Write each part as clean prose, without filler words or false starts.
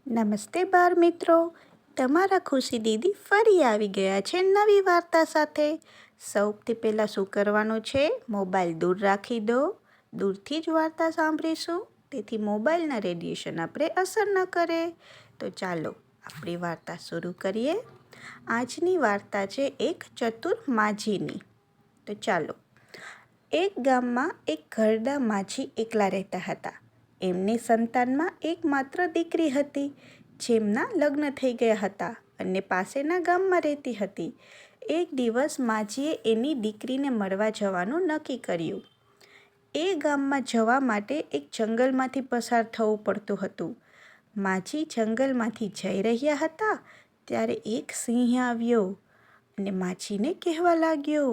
નમસ્તે બાળ મિત્રો, તમારા ખુશી દીદી ફરી આવી ગયા છે નવી વાર્તા સાથે. સૌથી પહેલાં શું કરવાનું છે? મોબાઈલ દૂર રાખી દો. દૂરથી જ વાર્તા સાંભળીશું, તેથી મોબાઈલના રેડિયેશન આપણે અસર ન કરે. તો ચાલો આપણી વાર્તા શરૂ કરીએ. આજની વાર્તા છે એક ચતુર માજીની. તો ચાલો. એક ગામમાં એક ઘરડા માજી એકલા રહેતા હતા. એમની સંતાનમાં એકમાત્ર દીકરી હતી, જેમના લગ્ન થઈ ગયા હતા અને પાસેના ગામમાં રહેતી હતી. એક દિવસ માજીએ એની દીકરીને મળવા જવાનું નક્કી કર્યું. એ ગામમાં જવા માટે એક જંગલમાંથી પસાર થવું પડતું હતું. માજી જંગલમાંથી જઈ રહ્યા હતા ત્યારે એક સિંહ આવ્યો અને માજીને કહેવા લાગ્યો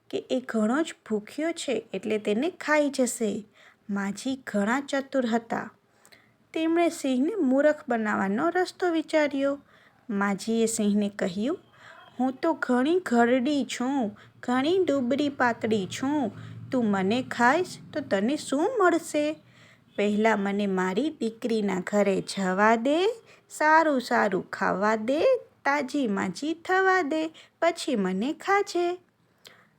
કે એ ઘણો જ ભૂખ્યો છે, એટલે તેને ખાઈ જશે. માજી ઘણા ચતુર હતા. તેમણે સિંહને મૂરખ બનાવવાનો રસ્તો વિચાર્યો. માજીએ સિંહને કહ્યું, હું તો ઘણી ઘરડી છું, ઘણી ડૂબરી પાતળી છું. તું મને ખાઈશ તો તને શું મળશે? પહેલાં મને મારી દીકરીના ઘરે જવા દે, સારું સારું ખાવા દે, તાજી માજી થવા દે, પછી મને ખાજે.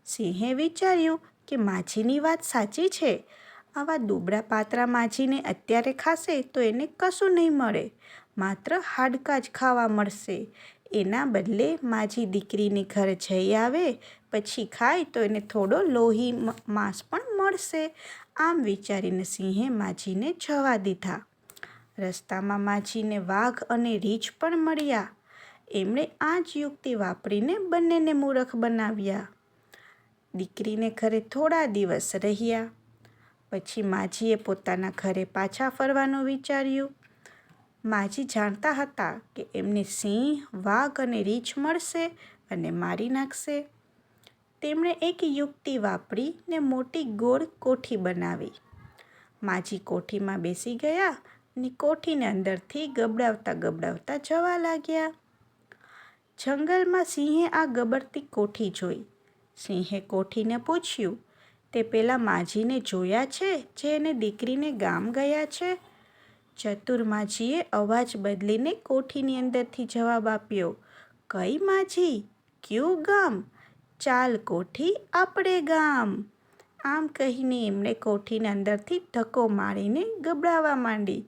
સિંહે વિચાર્યું કે માજીની વાત સાચી છે. આવા દુબળા પાતળા માજીને અત્યારે ખાશે તો એને કશું નહીં મળે, માત્ર હાડકાં જ ખાવા મળશે. એના બદલે માજી દીકરીને ઘરે જઈ આવે, પછી ખાય તો એને થોડો લોહી માંસ પણ મળશે. આમ વિચારીને સિંહે માજીને જવા દીધા. રસ્તામાં માજીને વાઘ અને રીંછ પણ મળ્યા. એમણે આ જ યુક્તિ વાપરીને બંનેને મૂરખ બનાવ્યા. દીકરીને ઘરે થોડા દિવસ રહ્યા. પછી માજીએ પોતાના ઘરે પાછા ફરવાનું વિચાર્યું. માજી જાણતા હતા કે એમને સિંહ, વાઘ અને રીંછ મળશે અને મારી નાખશે. તેમણે એક યુક્તિ વાપરીને મોટી ગોળ કોઠી બનાવી. માજી કોઠીમાં બેસી ગયા અને કોઠીને અંદરથી ગબડાવતા ગબડાવતા જવા લાગ્યા. જંગલમાં સિંહે આ ગબડતી કોઠી જોઈ. સિંહે કોઠીને પૂછ્યું, તે પેલા માજીને જોયા છે જે એને દીકરીને ગામ ગયા છે? ચતુર માજીએ અવાજ બદલીને કોઠીની અંદરથી જવાબ આપ્યો, કઈ માજી? ક્યું ગામ? ચાલ કોઠી, આપણે ગામ. આમ કહીને એમણે કોઠીને અંદરથી ધક્કો મારીને ગબડાવવા માંડી.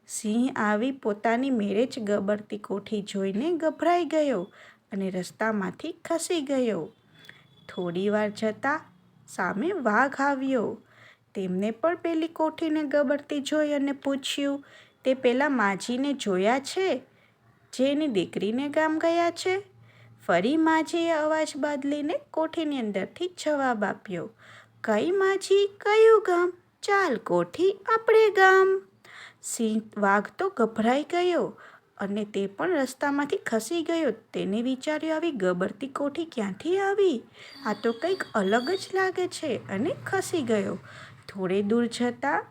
સિંહ આવી પોતાની મેળે જ ગબડતી કોઠી જોઈને ગભરાઈ ગયો અને રસ્તામાંથી ખસી ગયો. થોડી વાર જતાં સામે વાઘ આવ્યો. તેમને પણ પેલી કોઠીને ગબડતી જોઈ અને પૂછ્યું, તે પેલા માજીને જોયા છે જે એની દીકરીને ગામ ગયા છે? ફરી માજીએ અવાજ બદલીને કોઠીની અંદરથી જવાબ આપ્યો, કઈ માજી, કયું ગામ? ચાલ કોઠી, આપણે ગામ. વાઘ તો ગભરાઈ ગયો અને તે પણ રસ્તામાંથી ખસી ગયો. તેને વિચાર્યું, આવી ગબડતી કોઠી ક્યાંથી આવી? આ તો કંઈક અલગ જ લાગે છે, અને ખસી ગયો. થોડે દૂર જતાં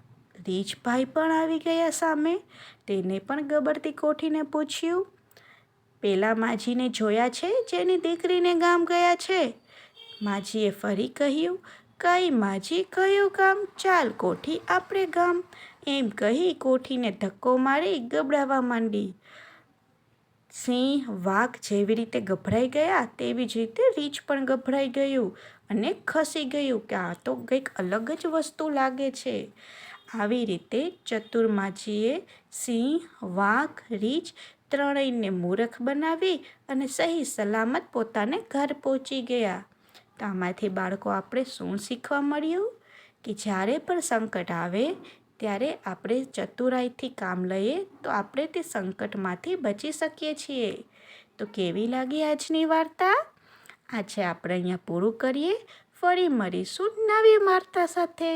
રીંછભાઈ પણ આવી ગયા સામે. તેને પણ ગબડતી કોઠીને પૂછ્યું, પેલા માજીને જોયા છે જેની દીકરીને ગામ ગયા છે? માજીએ ફરી કહ્યું, કઈ માજી, કયું ગામ? ચાલ કોઠી, આપણે ગામ. એમ કહી કોઠીને ધક્કો મારી ગબડાવવા માંડી. સિંહ, વાઘ જેવી રીતે ગભરાઈ ગયા તેવી જ રીતે રીંછ પણ ગભરાઈ ગયું અને ખસી ગયું કે આ તો કંઈક અલગ જ વસ્તુ લાગે છે. આવી રીતે ચતુર માજીએ સિંહ, વાઘ, રીંછ ત્રણેયને મૂરખ બનાવી અને સહી સલામત પોતાને ઘર પહોંચી ગયા. તો આમાંથી બાળકો આપણે શું શીખવા મળ્યું? કે જ્યારે પણ સંકટ આવે ત્યારે આપણે ચતુરાઈથી કામ લઈએ તો આપણે તે સંકટમાંથી બચી શકીએ છીએ. તો કેવી લાગી આજની વાર્તા? આજે આપણે અહીંયા પૂરું કરીએ. ફરી મળીશું નવી વાર્તા સાથે.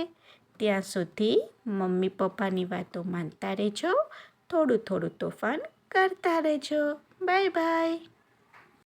ત્યાં સુધી મમ્મી પપ્પાની વાતો માનતા રહેજો, થોડું થોડું તોફાન કરતા રહેજો. Bye bye.